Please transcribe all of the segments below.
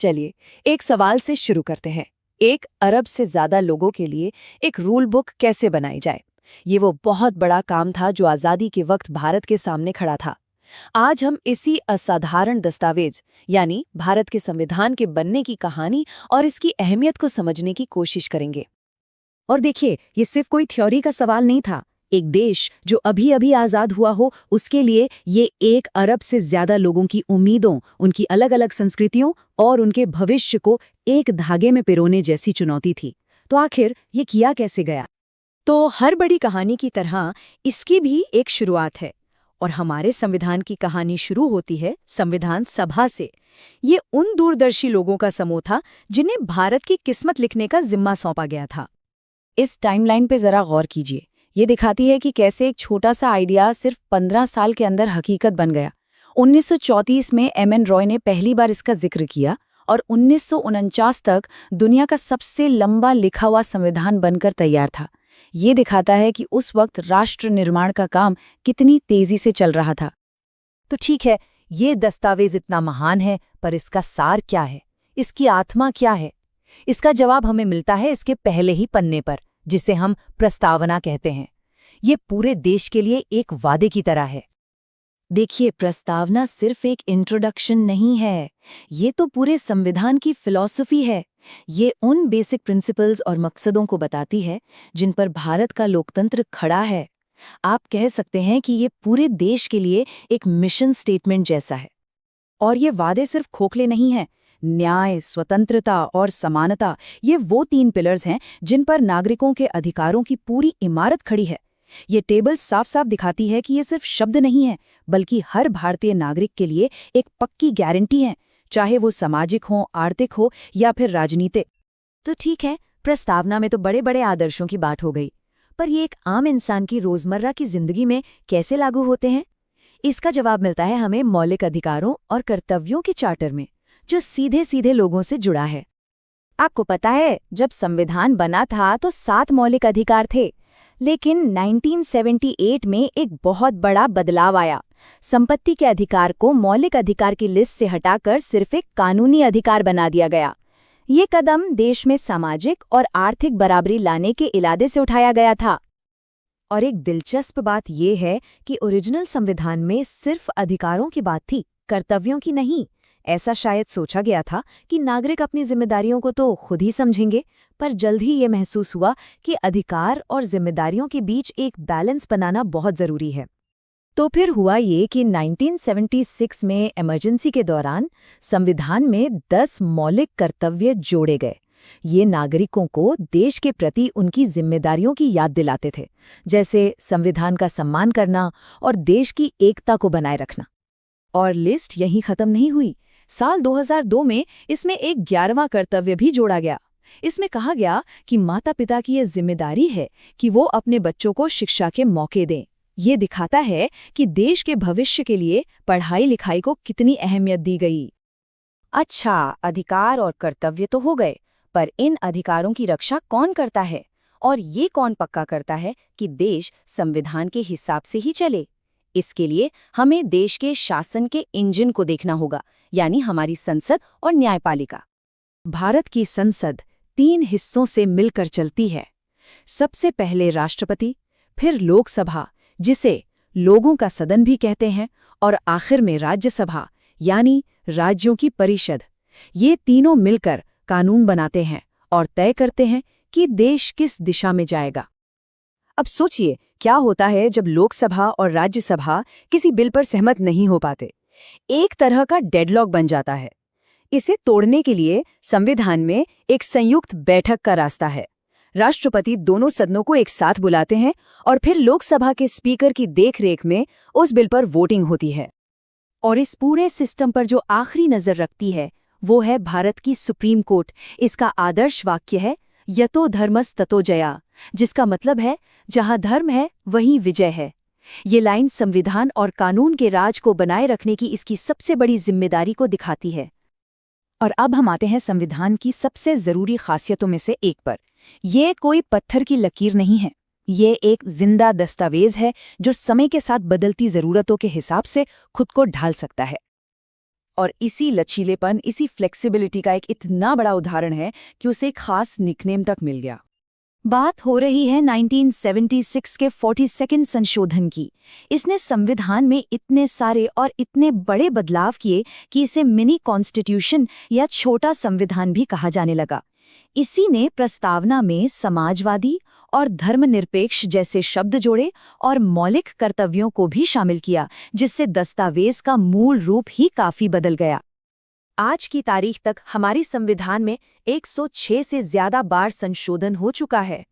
चलिए, एक सवाल से शुरू करते हैं। 1 अरब से ज्यादा लोगों के लिए एक रूल बुक कैसे बनाई जाए? ये वो बहुत बड़ा काम था जो आज़ादी के वक्त भारत के सामने खड़ा था। आज हम इसी असाधारण दस्तावेज यानी भारत के संविधान के बनने की कहानी और इसकी अहमियत को समझने की कोशिश करेंगे। और देखिए, ये सिर्फ कोई थ्योरी का सवाल नहीं था। एक देश जो अभी अभी आजाद हुआ हो, उसके लिए ये 1 अरब से ज्यादा लोगों की उम्मीदों, उनकी अलग अलग संस्कृतियों और उनके भविष्य को एक धागे में पिरोने जैसी चुनौती थी। तो आखिर ये किया कैसे गया? तो हर बड़ी कहानी की तरह इसकी भी एक शुरुआत है। और हमारे संविधान की कहानी शुरू होती है संविधान सभा से। ये उन दूरदर्शी लोगों का समूह था जिन्हें भारत की किस्मत लिखने का जिम्मा सौंपा गया था। इस टाइमलाइन पे जरा गौर कीजिए। ये दिखाती है कि कैसे एक छोटा सा आइडिया सिर्फ 15 साल के अंदर हकीकत बन गया। 1934 में एम.एन. रॉय ने पहली बार इसका जिक्र किया और 1949 तक दुनिया का सबसे लंबा लिखा हुआ संविधान बनकर तैयार था। ये दिखाता है कि उस वक्त राष्ट्र निर्माण का काम कितनी तेजी से चल रहा था। तो ठीक है, ये दस्तावेज इतना महान है, पर इसका सार क्या है? इसकी आत्मा क्या है? इसका जवाब हमें मिलता है इसके पहले ही पन्ने पर, जिसे हम प्रस्तावना कहते हैं। ये पूरे देश के लिए एक वादे की तरह है। देखिए, प्रस्तावना सिर्फ एक इंट्रोडक्शन नहीं है, ये तो पूरे संविधान की फिलॉसफी है। ये उन बेसिक प्रिंसिपल्स और मकसदों को बताती है जिन पर भारत का लोकतंत्र खड़ा है। आप कह सकते हैं कि ये पूरे देश के लिए एक मिशन स्टेटमेंट जैसा है। और ये वादे सिर्फ खोखले नहीं हैं। न्याय, स्वतंत्रता और समानता, ये वो 3 पिलर्स हैं जिन पर नागरिकों के अधिकारों की पूरी इमारत खड़ी है। ये टेबल साफ साफ दिखाती है कि ये सिर्फ शब्द नहीं है, बल्कि हर भारतीय नागरिक के लिए एक पक्की गारंटी है, चाहे वो सामाजिक हो, आर्थिक हो या फिर राजनीतिक। तो ठीक है, प्रस्तावना में तो बड़े बड़े आदर्शों की बात हो गई, पर ये एक आम इंसान की रोजमर्रा की जिंदगी में कैसे लागू होते हैं? इसका जवाब मिलता है हमें मौलिक अधिकारों और कर्तव्यों के चार्टर में, जो सीधे सीधे लोगों से जुड़ा है। आपको पता है, जब संविधान बना था तो 7 मौलिक अधिकार थे, लेकिन 1978 में एक बहुत बड़ा बदलाव आया। संपत्ति के अधिकार को मौलिक अधिकार की लिस्ट से हटाकर सिर्फ एक कानूनी अधिकार बना दिया गया। ये कदम देश में सामाजिक और आर्थिक बराबरी लाने के इरादे से उठाया गया था। और एक दिलचस्प बात यह है कि ओरिजिनल संविधान में सिर्फ अधिकारों की बात थी, कर्तव्यों की नहीं। ऐसा शायद सोचा गया था कि नागरिक अपनी जिम्मेदारियों को तो खुद ही समझेंगे, पर जल्द ही ये महसूस हुआ कि अधिकार और जिम्मेदारियों के बीच एक बैलेंस बनाना बहुत जरूरी है। तो फिर हुआ ये कि 1976 में इमरजेंसी के दौरान संविधान में 10 मौलिक कर्तव्य जोड़े गए। ये नागरिकों को देश के प्रति उनकी जिम्मेदारियों की याद दिलाते थे, जैसे संविधान का सम्मान करना और देश की एकता को बनाए रखना। और लिस्ट यहीं खत्म नहीं हुई। साल 2002 में इसमें एक 11वां कर्तव्य भी जोड़ा गया। इसमें कहा गया कि माता-पिता की ये जिम्मेदारी है कि वो अपने बच्चों को शिक्षा के मौके दें। ये दिखाता है कि देश के भविष्य के लिए पढ़ाई-लिखाई को कितनी अहमियत दी गई। अच्छा, अधिकार और कर्तव्य तो हो गए, पर इन अधिकारों की रक्षा कौन करता है? और ये कौन पक्का करता है कि देश संविधान के हिसाब से ही चले? इसके लिए हमें देश के शासन के इंजन को देखना होगा, यानी हमारी संसद और न्यायपालिका। भारत की संसद 3 हिस्सों से मिलकर चलती है। सबसे पहले राष्ट्रपति, फिर लोकसभा, जिसे लोगों का सदन भी कहते हैं, और आखिर में राज्यसभा, यानी राज्यों की परिषद। ये तीनों मिलकर कानून बनाते हैं और तय करते हैं कि देश किस दिशा में जाएगा। अब सोचिए, क्या होता है जब लोकसभा और राज्यसभा किसी बिल पर सहमत नहीं हो पाते? एक तरह का डेडलॉक बन जाता है। इसे तोड़ने के लिए संविधान में एक संयुक्त बैठक का रास्ता है। राष्ट्रपति दोनों सदनों को एक साथ बुलाते हैं और फिर लोकसभा के स्पीकर की देखरेख में उस बिल पर वोटिंग होती है। और इस पूरे सिस्टम पर जो आखिरी नजर रखती है, वो है भारत की सुप्रीम कोर्ट। इसका आदर्श वाक्य है, यतो धर्मस् ततो जया, जिसका मतलब है जहां धर्म है वहीं विजय है। ये लाइन संविधान और कानून के राज को बनाए रखने की इसकी सबसे बड़ी जिम्मेदारी को दिखाती है। और अब हम आते हैं संविधान की सबसे जरूरी खासियतों में से एक पर। ये कोई पत्थर की लकीर नहीं है, ये एक जिंदा दस्तावेज है जो समय के साथ बदलती जरूरतों के हिसाब से खुद को ढाल सकता है। और इसी लचीलेपन, इसी फ्लेक्सिबिलिटी का एक इतना बड़ा उदाहरण है कि उसे एक खास निकनेम तक मिल गया। बात हो रही है 1976 के 42nd संशोधन की। इसने संविधान में इतने सारे और इतने बड़े बदलाव किए कि इसे मिनी कॉन्स्टिट्यूशन या छोटा संविधान भी कहा जाने लगा। इसी ने प्रस्तावना में समाजवादी और धर्मनिरपेक्ष जैसे शब्द जोड़े और मौलिक कर्तव्यों को भी शामिल किया, जिससे दस्तावेज का मूल रूप ही काफी बदल गया। आज की तारीख तक हमारी संविधान में 106 से ज्यादा बार संशोधन हो चुका है।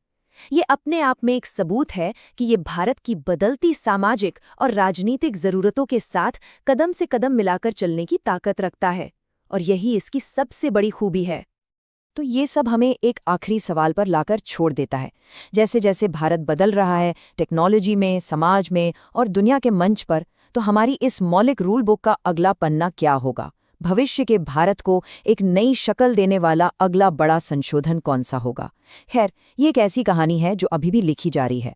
ये अपने आप में एक सबूत है कि ये भारत की बदलती सामाजिक और राजनीतिक जरूरतों के साथ कदम से कदम मिलाकर चलने की ताकत रखता है, और यही इसकी सबसे बड़ी खूबी है। तो ये सब हमें एक आखिरी सवाल पर लाकर छोड़ देता है। जैसे जैसे भारत बदल रहा है, टेक्नोलॉजी में, समाज में और दुनिया के मंच पर, तो हमारी इस मौलिक रूल बुक का अगला पन्ना क्या होगा? भविष्य के भारत को एक नई शक्ल देने वाला अगला बड़ा संशोधन कौन सा होगा? खैर, ये एक ऐसी कहानी है जो अभी भी लिखी जा रही है,